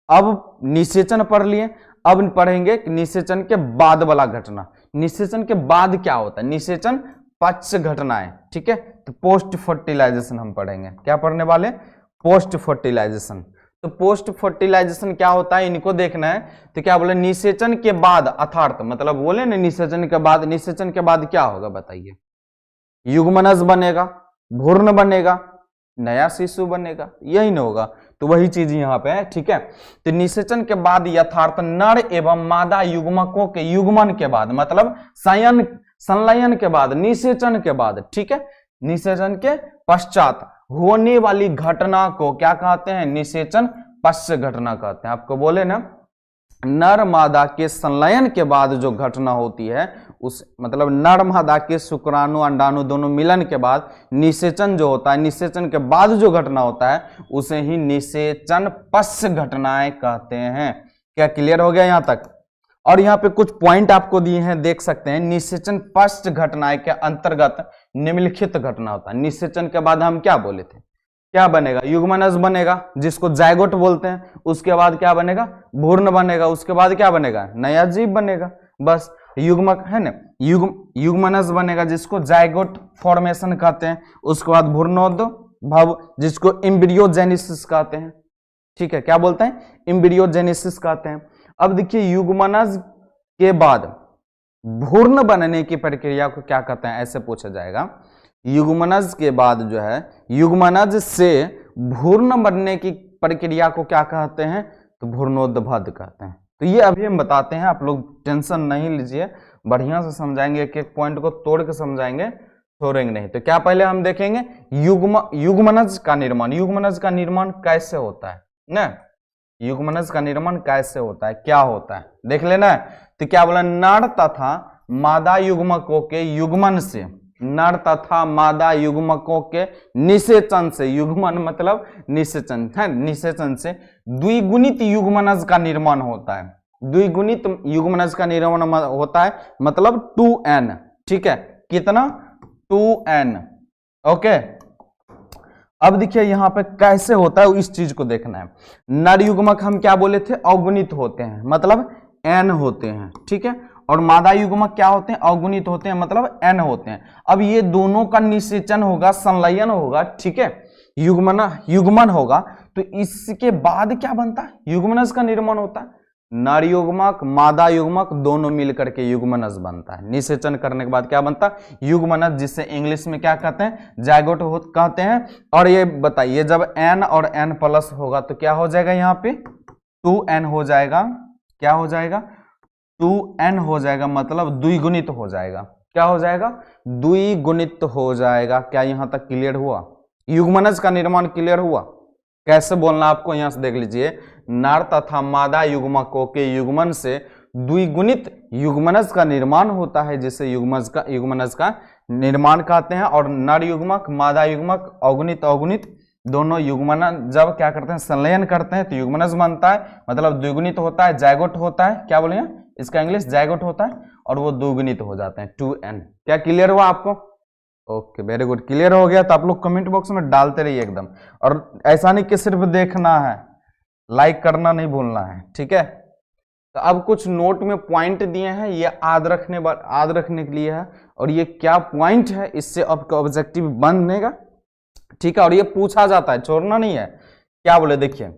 अब निषेचन पढ़ लिए, अब पढ़ेंगे निषेचन के बाद वाला घटना। निषेचन के बाद क्या होता है, निषेचन पश्च घटनाएं, ठीक है। तो पोस्ट फर्टिलाइजेशन हम पढ़ेंगे। क्या पढ़ने वाले, पोस्ट फर्टिलाइजेशन। तो पोस्ट फर्टिलाइजेशन क्या होता है, इनको देखना है। तो क्या बोले, निषेचन के बाद, अर्थात मतलब बोले ना निषेचन के बाद, निषेचन के बाद क्या होगा बताइए, युग्मनज बनेगा, भ्रूण बनेगा, नया शिशु बनेगा, यही ना होगा। तो वही चीज यहाँ पे है, ठीक है। तो निषेचन के बाद यथार्थ नर एवं मादा युग्मकों के युग्मन के बाद, मतलब संलयन के बाद, निषेचन के बाद, ठीक है, निषेचन के पश्चात होने वाली घटना को क्या कहते हैं, निषेचन पश्च घटना कहते हैं। आपको बोले ना, नर मादा के संलयन के बाद जो घटना होती है, उस मतलब नर मादा के शुक्राणु अंडाणु दोनों मिलन के बाद निषेचन जो होता है, निषेचन के बाद जो घटना होता है उसे ही निषेचन पश्च घटनाएं कहते हैं। क्या क्लियर हो गया यहां तक? और यहाँ पे कुछ पॉइंट आपको दिए हैं, देख सकते हैं। निषेचन पश्च घटनाएं के अंतर्गत निम्नलिखित घटना होता है। निषेचन के बाद हम क्या बोले थे, क्या बनेगा, युग्मनज बनेगा, जिसको जायगोट बोलते हैं। उसके बाद क्या बनेगा, भ्रूण बनेगा। उसके बाद क्या बनेगा, नया जीव बनेगा। बस युग्मक है ना, युग्मनज बनेगा, जिसको जायगोट फॉर्मेशन कहते हैं। उसके बाद भ्रूणोद्भव, जिसको एम्ब्रियोजेनेसिस कहते हैं, ठीक है। क्या बोलते हैं, एम्ब्रियोजेनेसिस कहते हैं। अब देखिए, युग्मनज के बाद भ्रूण बनने की प्रक्रिया को क्या कहते हैं, ऐसे पूछा जाएगा। युग्मनज के बाद जो है, युग्मनज से भ्रूण बनने की प्रक्रिया को क्या कहते हैं, तो भ्रूणोद्भव कहते हैं। तो ये अभी हम बताते हैं, आप लोग टेंशन नहीं लीजिए, बढ़िया से समझाएंगे, एक एक पॉइंट को तोड़ के समझाएंगे, छोड़ेंगे नहीं। तो क्या पहले हम देखेंगे युग्मनज का निर्माण। युग्मनज का निर्माण कैसे होता है ना, युग्मनज का निर्माण कैसे होता है, क्या होता है, देख लेना। तो क्या बोला, नर तथा मादा युग्मकों के युग्मन से, नर तथा मादा युग्मकों के निषेचन से, युग्मन मतलब निषेचन है, निषेचन से द्विगुणित युग्मनज का निर्माण होता है। द्विगुणित युग्मनज का निर्माण होता है, मतलब 2n, ठीक है। कितना, 2n, ओके। अब देखिए यहां पे कैसे होता है, इस चीज को देखना है। नर युग्मक हम क्या बोले थे, अवगुणित होते हैं, मतलब एन होते हैं, ठीक है। और मादा युग्मक क्या होते हैं, अगुणित होते हैं, मतलब एन होते हैं। अब ये दोनों का निषेचन होगा, संलयन होगा, ठीक है, युग्मन होगा, तो इसके बाद क्या बनता है, युग्मनज का निर्माण होता है। नर युग्मक मादा युग्मक दोनों मिलकर के युग्मनज बनता है। निषेचन करने के बाद क्या बनता है, युग्मनज, जिससे इंग्लिश में क्या कहते हैं, जायगोट कहते हैं। और ये बताइए जब n और n प्लस होगा तो क्या हो जाएगा, यहाँ पे 2n हो जाएगा, क्या हो जाएगा, 2n हो जाएगा, मतलब द्विगुणित हो जाएगा। क्या हो जाएगा, द्विगुणित हो जाएगा। क्या यहां तक क्लियर हुआ, युग्मनज का निर्माण क्लियर हुआ। कैसे बोलना आपको, यहां से देख लीजिए, नर तथा मादा युग्मकों के युग्मन से द्विगुणित युग्मनज का निर्माण होता है, जिसे युग्मनज का निर्माण कहते हैं। और नर युग्मक मादा युग्मक अगुणित अगुणित दोनों युग्मन जब क्या करते हैं, संलयन करते हैं तो युग्मनज बनता है, मतलब द्विगुणित होता है, जायगोट होता है। क्या बोले, इसका इंग्लिश जायगोट होता है, और वो द्विगुणित हो जाते हैं, 2n। क्या क्लियर हुआ आपको, ओके वेरी गुड। क्लियर हो गया तो आप लोग कमेंट बॉक्स में डालते रहिए एकदम, और ऐसा नहीं कि सिर्फ देखना है, लाइक करना नहीं भूलना है, ठीक है। तो अब कुछ नोट में पॉइंट दिए हैं, ये याद रखने के लिए है, और ये क्या पॉइंट है, इससे आपका ऑब्जेक्टिव बनेगा, ठीक है। और ये पूछा जाता है, छोड़ना नहीं है। क्या बोले, देखिए,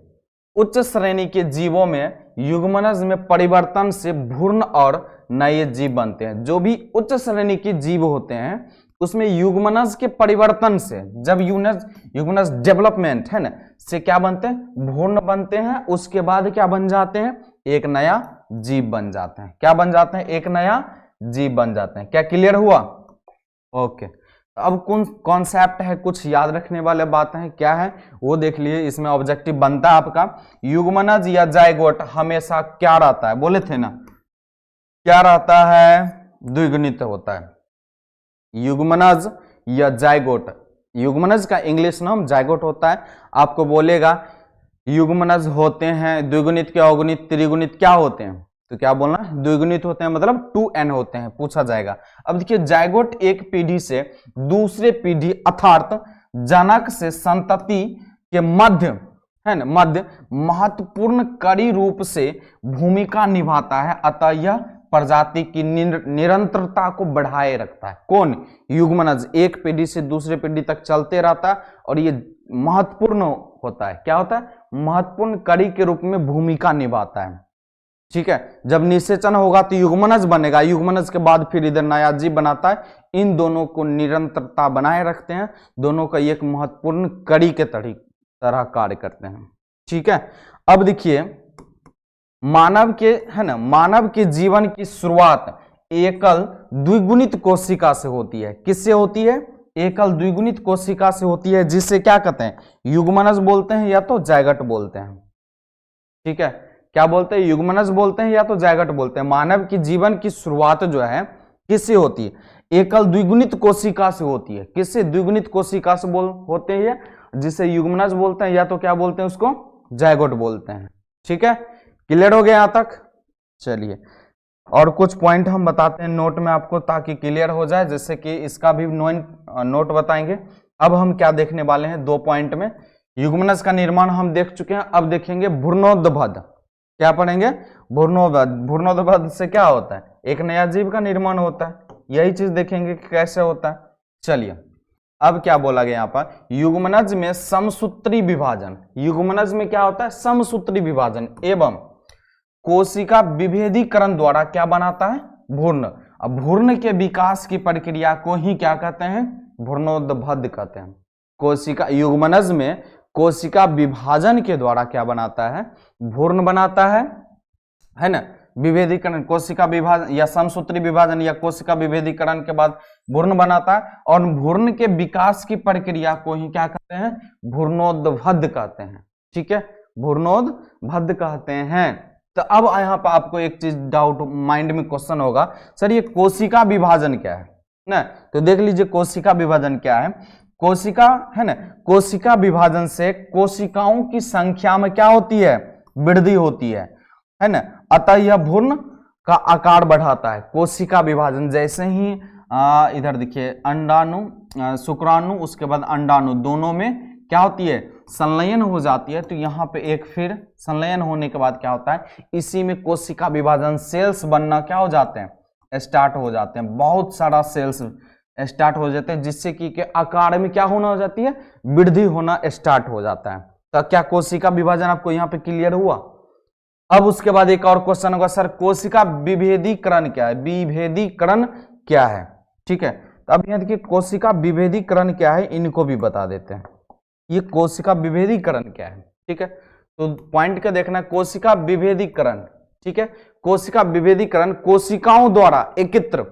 उच्च श्रेणी के जीवों में युग्मनज में परिवर्तन से भ्रूण और नए जीव बनते हैं। जो भी उच्च श्रेणी के जीव होते हैं उसमें युग्मनज के परिवर्तन से, जब युग्मनज डेवलपमेंट है ना, से क्या बनते हैं, भ्रूण बनते हैं। उसके बाद क्या बन जाते हैं, एक नया जीव बन जाते हैं। क्या बन जाते हैं, एक नया जीव बन जाते हैं। क्या क्लियर हुआ, ओके। अब कौन कॉन्सेप्ट है, कुछ याद रखने वाले बातें हैं, क्या है वो देख लिए। इसमें ऑब्जेक्टिव बनता है आपका, युग्मनज या जायगोट हमेशा क्या रहता है, बोले थे ना, क्या रहता है, द्विगुणित होता है। युग्मनज या जायगोट, युग्मनज का इंग्लिश नाम जायगोट होता है। आपको बोलेगा युग्मनज होते हैं द्विगुणित के अगुणित त्रिगुणित क्या होते हैं, तो क्या बोलना, द्विगुणित होते हैं, मतलब 2n होते हैं, पूछा जाएगा। अब देखिए, जायगोट एक पीढ़ी से दूसरे पीढ़ी अर्थात जनक से संतति के मध्य है ना, मध्य महत्वपूर्ण कड़ी रूप से भूमिका निभाता है। अतः यह प्रजाति की निरंतरता को बढ़ाए रखता है। कौन, युग्मनज एक पीढ़ी से दूसरे पीढ़ी तक चलते रहता है, और ये महत्वपूर्ण होता है। क्या होता है, महत्वपूर्ण कड़ी के रूप में भूमिका निभाता है, ठीक है। जब निषेचन होगा तो युग्मनज बनेगा, युग्मनज के बाद फिर इधर नया जीव बनाता है। इन दोनों को निरंतरता बनाए रखते हैं, दोनों का एक महत्वपूर्ण कड़ी के तरह कार्य करते हैं, ठीक है। अब देखिए, मानव के है ना, मानव के जीवन की शुरुआत एकल द्विगुणित कोशिका से होती है। किससे होती है, एकल द्विगुणित कोशिका से होती है, जिसे क्या कहते हैं, युग्मनज बोलते हैं या तो जायगोट बोलते हैं, ठीक है। क्या बोलते हैं, युग्मनज बोलते हैं या तो जायगोट बोलते हैं। मानव की जीवन की शुरुआत जो है किससे होती है, एकल द्विगुणित कोशिका से होती है। किससे, द्विगुणित कोशिका से होते हैं, जिसे युग्मनज बोलते हैं या तो क्या बोलते हैं, उसको जायगोट बोलते हैं, ठीक है। क्लियर हो गया यहां तक, चलिए। और कुछ पॉइंट हम बताते हैं नोट में आपको, ताकि क्लियर हो जाए, जैसे कि इसका भी नोट बताएंगे। अब हम क्या देखने वाले हैं, 2 पॉइंट में, युग्मनज का निर्माण हम देख चुके हैं, अब देखेंगे भ्रूणोद्भव। क्या पढ़ेंगे, भ्रूणोद्भव से क्या होता है, एक नया जीव का निर्माण होता है। यही चीज देखेंगे कि कैसे होता है। चलिए, अब क्या बोला गया यहाँ पर, युग्मनज में समसूत्री विभाजन। युग्मनज में क्या होता है, समसूत्री विभाजन एवं कोशिका विभेदीकरण द्वारा क्या बनाता है, भ्रूण। अब भ्रूण के विकास की प्रक्रिया को ही क्या कहते हैं, भ्रूणोद्भव कहते हैं। कोशिका, युग्मनज में कोशिका विभाजन के द्वारा क्या बनाता है, भ्रूण बनाता है ना। विभेदीकरण, कोशिका विभाजन या समसूत्री विभाजन या कोशिका विभेदीकरण के बाद भ्रूण बनाता है, और भ्रूण के विकास की प्रक्रिया को ही क्या कहते हैं, भ्रूणोद्भव कहते हैं, ठीक है, भ्रूणोद्भव कहते हैं। तो अब यहाँ पर आपको एक चीज डाउट माइंड में क्वेश्चन होगा, सर ये कोशिका विभाजन क्या है ना, तो देख लीजिए कोशिका विभाजन क्या है। कोशिका है ना, कोशिका विभाजन से कोशिकाओं की संख्या में क्या होती है, वृद्धि होती है ना। अतः यह भ्रूण का आकार बढ़ाता है। कोशिका विभाजन, जैसे ही इधर देखिए, अंडाणु शुक्राणु उसके बाद अंडाणु, दोनों में क्या होती है, संलयन हो जाती है तो यहाँ पे एक फिर संलयन होने के बाद क्या होता है, इसी में कोशिका विभाजन, सेल्स बनना क्या हो जाते हैं, स्टार्ट हो जाते हैं। बहुत सारा सेल्स स्टार्ट हो जाते हैं, जिससे कि आकार में क्या होना हो जाती है, वृद्धि होना स्टार्ट हो जाता है। तो क्या कोशिका विभाजन आपको यहाँ पे क्लियर हुआ? अब उसके बाद एक और क्वेश्चन होगा, सर कोशिका विभेदीकरण क्या है, विभेदीकरण क्या है? ठीक है, तो अब यहाँ देखिए कोशिका विभेदीकरण क्या है, इनको भी बता देते हैं। ये कोशिका विभेदीकरण क्या है? ठीक है, तो पॉइंट का देखना, कोशिका विभेदीकरण। ठीक है, कोशिका विभेदीकरण कोशिकाओं द्वारा एकत्र,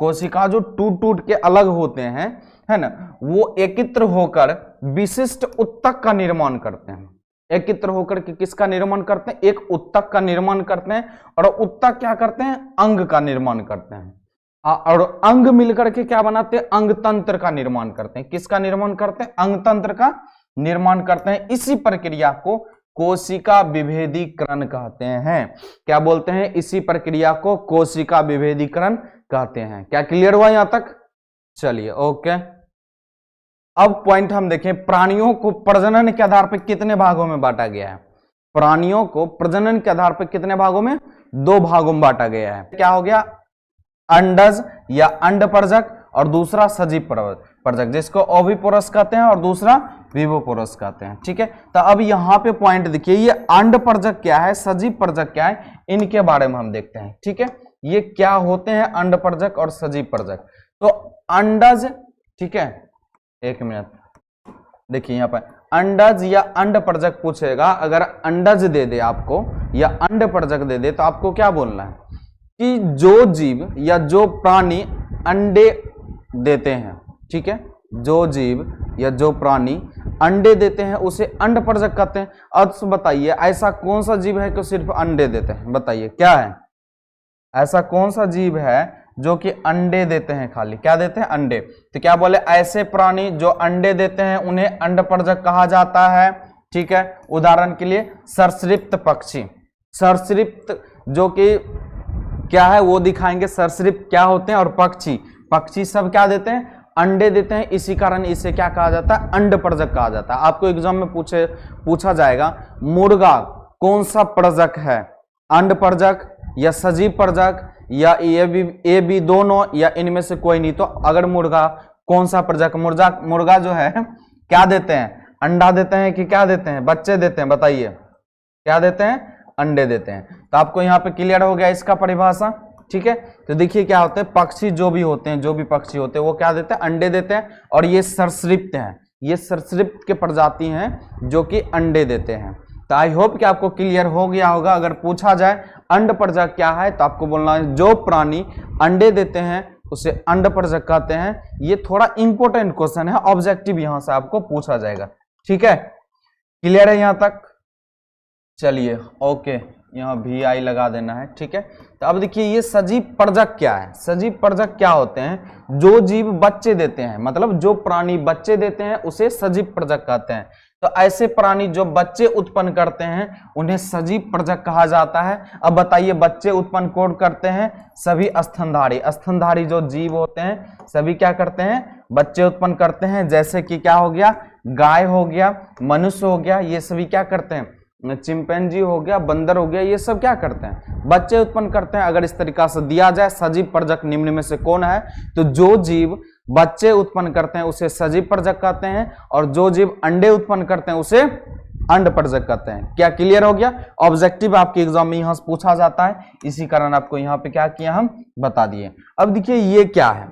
कोशिका जो टूट टूट के अलग होते हैं, है ना, वो एकत्र होकर विशिष्ट उत्तक का निर्माण करते हैं। एकत्र होकर के किसका निर्माण करते हैं, एक उत्तक का निर्माण करते हैं, और उत्तक क्या करते हैं, अंग का निर्माण करते हैं, और अंग मिलकर के क्या बनाते हैं, अंग तंत्र का निर्माण करते हैं। किसका निर्माण करते हैं, अंग तंत्र का निर्माण करते हैं। इसी प्रक्रिया को कोशिका विभेदीकरण कहते हैं। क्या बोलते हैं, इसी प्रक्रिया को कोशिका विभेदीकरण कहते हैं। क्या क्लियर हुआ यहां तक? चलिए ओके। अब पॉइंट हम देखें, प्राणियों को प्रजनन के आधार पर कितने भागों में बांटा गया है? प्राणियों को प्रजनन के आधार पर कितने भागों में, 2 भागों में बांटा गया है। क्या हो गया, अंडज या अंडपर्जक, और दूसरा सजीव पर्जक, जिसको ओविपोरस कहते हैं और दूसरा विवोपोरस कहते हैं। ठीक है, तो अब यहाँ पे पॉइंट देखिए, ये अंडपर्जक क्या है, सजीव पर्जक क्या है, इनके बारे में हम देखते हैं। ठीक है, ये क्या होते हैं, अंडपर्जक और सजीव पर्जक। तो अंडज, ठीक है, एक मिनट देखिए यहाँ पर अंडज या अंडपर्जक पूछेगा, अगर अंडज दे दे आपको या अंडपर्जक दे दे तो आपको क्या बोलना है कि जो जीव या जो प्राणी अंडे देते हैं, ठीक है, जो जीव या जो प्राणी अंडे देते हैं उसे अंडपर्जक कहते हैं। अब बताइए ऐसा कौन सा जीव है कि सिर्फ अंडे देते हैं, बताइए क्या है, ऐसा कौन सा जीव है जो कि अंडे देते हैं, खाली क्या देते हैं, अंडे। तो क्या बोले, ऐसे प्राणी जो अंडे देते हैं उन्हें अंडपर्जक कहा जाता है। ठीक है, उदाहरण के लिए सरीसृप पक्षी, सरीसृप जो कि क्या है वो दिखाएंगे, सरीसृप क्या होते हैं, और पक्षी, पक्षी सब क्या देते हैं, अंडे देते हैं। इसी कारण इसे क्या कहा जाता है, अंडपर्जक कहा जाता है। आपको एग्जाम में पूछा जाएगा, मुर्गा कौन सा पर्जक है, अंडपर्जक या सजीव पर्जक या ये भी दोनों या इनमें से कोई नहीं। तो अगर मुर्गा कौन सा पर्जक, मुर्गा जो है क्या देते हैं, अंडा देते हैं कि क्या देते हैं, बच्चे देते हैं, बताइए क्या देते हैं, अंडे देते हैं। तो आपको यहाँ पे क्लियर हो गया इसका परिभाषा। ठीक है, तो देखिए क्या होता है, पक्षी जो भी होते हैं, जो भी पक्षी होते हैं वो क्या देते हैं, अंडे देते हैं, और ये सरीसृप हैं, ये सरीसृप के प्रजाति हैं जो कि अंडे देते हैं। तो आई होप कि आपको क्लियर हो गया होगा। अगर पूछा जाए अंडपर्जक क्या है तो आपको बोलना है जो प्राणी अंडे देते हैं उसे अंडपर्जक कहते हैं। ये थोड़ा इंपॉर्टेंट क्वेश्चन है, ऑब्जेक्टिव यहां से आपको पूछा जाएगा। ठीक है, क्लियर है यहां तक? चलिए ओके, यहाँ VI लगा देना है। ठीक है, तो अब देखिए ये सजीव पर्जक क्या है, सजीव पर्जक क्या होते हैं, जो जीव बच्चे देते हैं, मतलब जो प्राणी बच्चे देते हैं उसे सजीव पर्जक कहते हैं। तो ऐसे प्राणी जो बच्चे उत्पन्न करते हैं उन्हें सजीव पर्जक कहा जाता है। अब बताइए बच्चे उत्पन्न कौन करते हैं, सभी स्तनधारी, स्तनधारी जो जीव होते हैं सभी क्या करते हैं, बच्चे उत्पन्न करते हैं। जैसे कि क्या हो गया, गाय हो गया, मनुष्य हो गया, ये सभी क्या करते हैं, चिंपैंजी हो गया, बंदर हो गया, ये सब क्या करते हैं, बच्चे उत्पन्न करते हैं। अगर इस तरीका से दिया जाए सजीव पर्जक निम्न में से कौन है, तो जो जीव बच्चे उत्पन्न करते हैं उसे सजीव पर्जक कहते हैं, और जो जीव अंडे उत्पन्न करते हैं उसे अंडपर्जक कहते हैं। क्या क्लियर हो गया? ऑब्जेक्टिव आपके एग्जाम में यहां से पूछा जाता है, इसी कारण आपको यहाँ पे क्या किया, हम बता दिए। अब देखिए ये क्या है,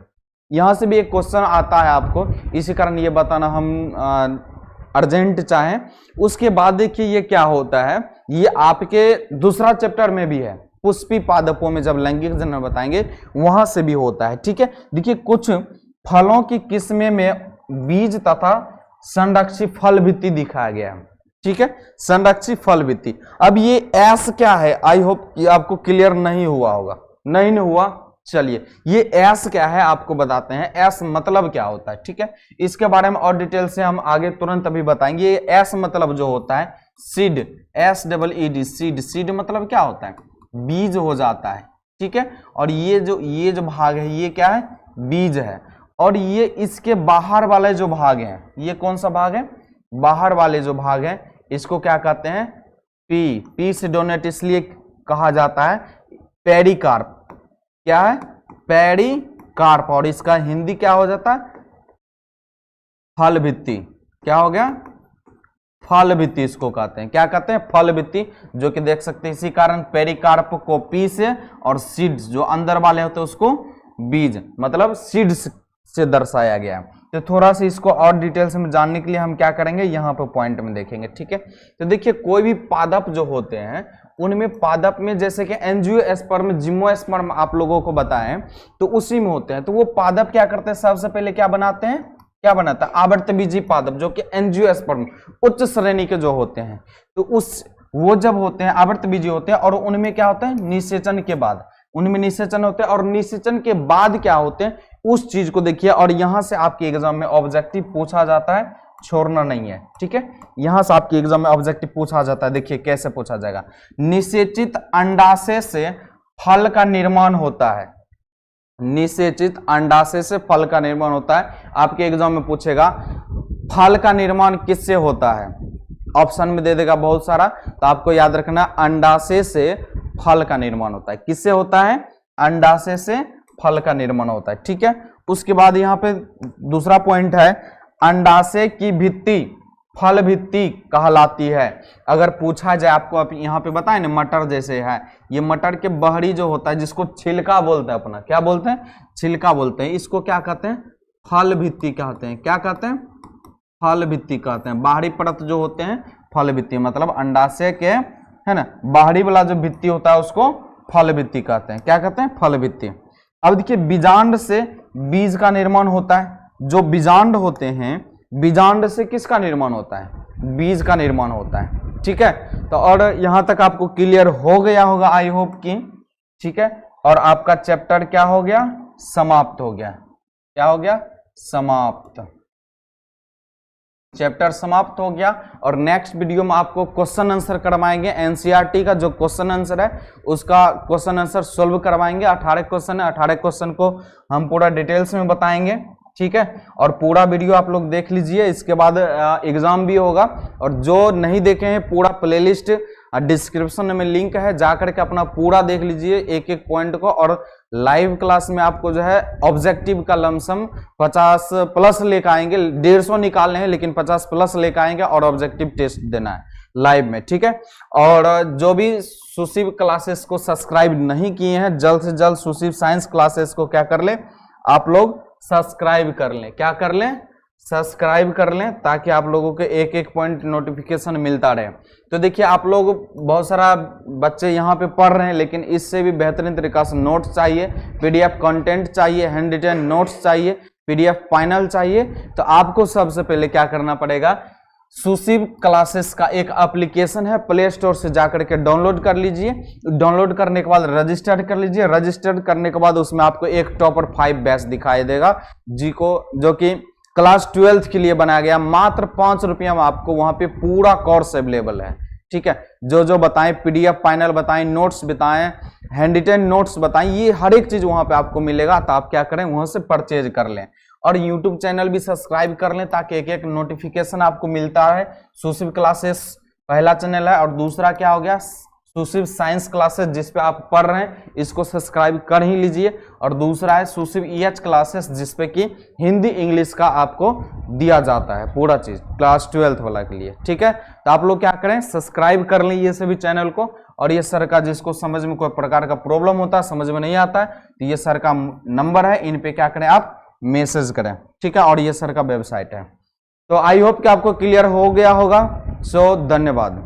यहां से भी एक क्वेश्चन आता है आपको, इसी कारण ये बताना हम अर्जेंट चाहें। उसके बाद देखिए ये क्या होता है, ये आपके दूसरा चैप्टर में भी है, पुष्पी पादपों में जब लैंगिक जनन बताएंगे वहां से भी होता है। ठीक है, देखिए कुछ फलों की किस्में में बीज तथा संरक्षी फल भित्ति दिखाया गया है। ठीक है, संरक्षी फल भित्ति। अब ये एस क्या है, आई होप ये आपको क्लियर नहीं हुआ होगा, नहीं हुआ। चलिए ये एस क्या है आपको बताते हैं, एस मतलब क्या होता है। ठीक है, इसके बारे में और डिटेल से हम आगे तुरंत अभी बताएंगे। ये एस मतलब जो होता है सीड, SEED, सीड, सीड मतलब क्या होता है, बीज हो जाता है। ठीक है, और ये जो भाग है ये क्या है, बीज है, और ये इसके बाहर वाले जो भाग हैं ये कौन सा भाग है, बाहर वाले जो भाग है इसको क्या कहते हैं, पी से डोनेट इसलिए कहा जाता है पेरिकार्प। क्या है, पेरिकार्प। और इसका हिंदी क्या हो जाता है, फल भित्ति। क्या हो गया, फल भित्ति इसको कहते हैं। क्या कहते हैं, फल भित्ति, जो कि देख सकते हैं इसी कारण पेरिकार्प को पी से और सीड्स जो अंदर वाले होते हैं उसको बीज मतलब सीड्स से दर्शाया गया है। तो थोड़ा सा इसको और डिटेल्स में जानने के लिए हम क्या करेंगे, यहाँ पे पॉइंट में देखेंगे। ठीक है, तो देखिए कोई भी पादप जो होते हैं उनमें पादप में जैसे कि एंजियोस्पर्म, जिम्नोस्पर्म आप लोगों को बताएं तो उसी में होते हैं। तो वो पादप क्या करते हैं, सबसे पहले क्या बनाते हैं, क्या बनाता है, आवर्तबीजी पादप, जो कि एंजियोस्पर्म उच्च श्रेणी के जो होते हैं। तो उस वो जब होते हैं आवर्तबीजी होते हैं और उनमें क्या होता है, निषेचन के बाद उनमें निषेचन होते हैं। और निषेचन के बाद क्या होते हैं उस चीज को देखिए, और यहां से आपके एग्जाम में ऑब्जेक्टिव पूछा जाता है, छोड़ना नहीं है। ठीक है, यहां से आपके एग्जाम में ऑब्जेक्टिव पूछा जाता है। देखिए कैसे पूछा जाएगा, निषेचित अंडाशय से फल का निर्माण होता है। निषेचित अंडाशय से फल का निर्माण होता है। आपके एग्जाम में पूछेगा फल का निर्माण किससे होता है, ऑप्शन में दे देगा बहुत सारा, तो आपको याद रखना अंडाशय से फल का निर्माण होता है। किससे होता है, अंडाशय से फल का निर्माण होता है। ठीक है, उसके बाद यहाँ पे दूसरा पॉइंट है, अंडाशय की भित्ति फल भित्ति कहलाती है। अगर पूछा जाए आपको, आप यहाँ पे बताए ना मटर जैसे है, ये मटर के बहरी जो होता है जिसको छिलका बोलते हैं, अपना क्या बोलते हैं, छिलका बोलते हैं, इसको क्या कहते हैं, फल भित्ति कहते हैं। क्या कहते हैं, फल भित्ति कहते हैं। बाहरी परत जो होते हैं फल भित्ति, मतलब अंडाशय के है ना बाहरी वाला जो भित्ति होता है उसको फल भित्ति कहते हैं। क्या कहते हैं, फल भित्ति। अब देखिए बीजांड से बीज का निर्माण होता है। जो बीजांड होते हैं, बीजांड से किसका निर्माण होता है, बीज का निर्माण होता है। ठीक है, तो और यहां तक आपको क्लियर हो गया होगा आई होप कि। ठीक है, और आपका चैप्टर क्या हो गया, समाप्त हो गया। क्या हो गया, समाप्त, चैप्टर समाप्त हो गया। और नेक्स्ट वीडियो में आपको क्वेश्चन आंसर करवाएंगे, एनसीईआरटी का जो क्वेश्चन आंसर है उसका क्वेश्चन आंसर सोल्व करवाएंगे। 18 क्वेश्चन है, 18 क्वेश्चन को हम पूरा डिटेल्स में बताएंगे। ठीक है, और पूरा वीडियो आप लोग देख लीजिए, इसके बाद एग्जाम भी होगा। और जो नहीं देखे हैं पूरा प्लेलिस्ट डिस्क्रिप्शन में लिंक है, जाकर के अपना पूरा देख लीजिए एक एक पॉइंट को। और लाइव क्लास में आपको जो है ऑब्जेक्टिव का लमसम 50 प्लस लेकर आएंगे, 150 निकालने हैं लेकिन 50 प्लस लेकर आएंगे और ऑब्जेक्टिव टेस्ट देना है लाइव में। ठीक है, और जो भी सुशिव क्लासेस को सब्सक्राइब नहीं किए हैं, जल्द से जल्द सुशिव साइंस क्लासेस को क्या कर ले, आप लोग सब्सक्राइब कर लें। क्या कर लें, सब्सक्राइब कर लें, ताकि आप लोगों के एक एक पॉइंट नोटिफिकेशन मिलता रहे। तो देखिए आप लोग बहुत सारा बच्चे यहाँ पे पढ़ रहे हैं, लेकिन इससे भी बेहतरीन तरीका से नोट्स चाहिए, पीडीएफ कंटेंट चाहिए, हैंड रिटन नोट्स चाहिए, पीडीएफ फाइनल चाहिए। तो आपको सबसे पहले क्या करना पड़ेगा, सुशिव क्लासेस का एक एप्लीकेशन है, प्ले स्टोर से जाकर के डाउनलोड कर लीजिए। डाउनलोड करने के बाद रजिस्टर कर लीजिए। रजिस्टर करने के बाद उसमें आपको एक टॉपर 5 बैच दिखाई देगा, जो कि क्लास 12th के लिए बनाया गया। मात्र 5 रुपया में आपको वहां पे पूरा कोर्स अवेलेबल है। ठीक है, जो बताएं, पीडीएफ फाइनल बताएं, नोट्स बताएं, हैंड रिटन नोट्स बताएं, ये हर एक चीज वहां पे आपको मिलेगा। तो आप क्या करें, वहां से परचेज कर लें। और YouTube चैनल भी सब्सक्राइब कर लें, ताकि एक एक नोटिफिकेशन आपको मिलता है। सुशिव क्लासेस पहला चैनल है, और दूसरा क्या हो गया, सुशिव साइंस क्लासेस जिस पे आप पढ़ रहे हैं, इसको सब्सक्राइब कर ही लीजिए। और दूसरा है सुशिव EH क्लासेस, जिसपे कि हिंदी इंग्लिश का आपको दिया जाता है पूरा चीज, क्लास 12th वाला के लिए। ठीक है, तो आप लोग क्या करें, सब्सक्राइब कर लें ये सभी चैनल को। और ये सर का, जिसको समझ में कोई प्रकार का प्रॉब्लम होता है, समझ में नहीं आता है, तो ये सर का नंबर है, इन पे क्या करें, आप मैसेज करें। ठीक है, और ये सर का वेबसाइट है। तो आई होप कि आपको क्लियर हो गया होगा। सो धन्यवाद।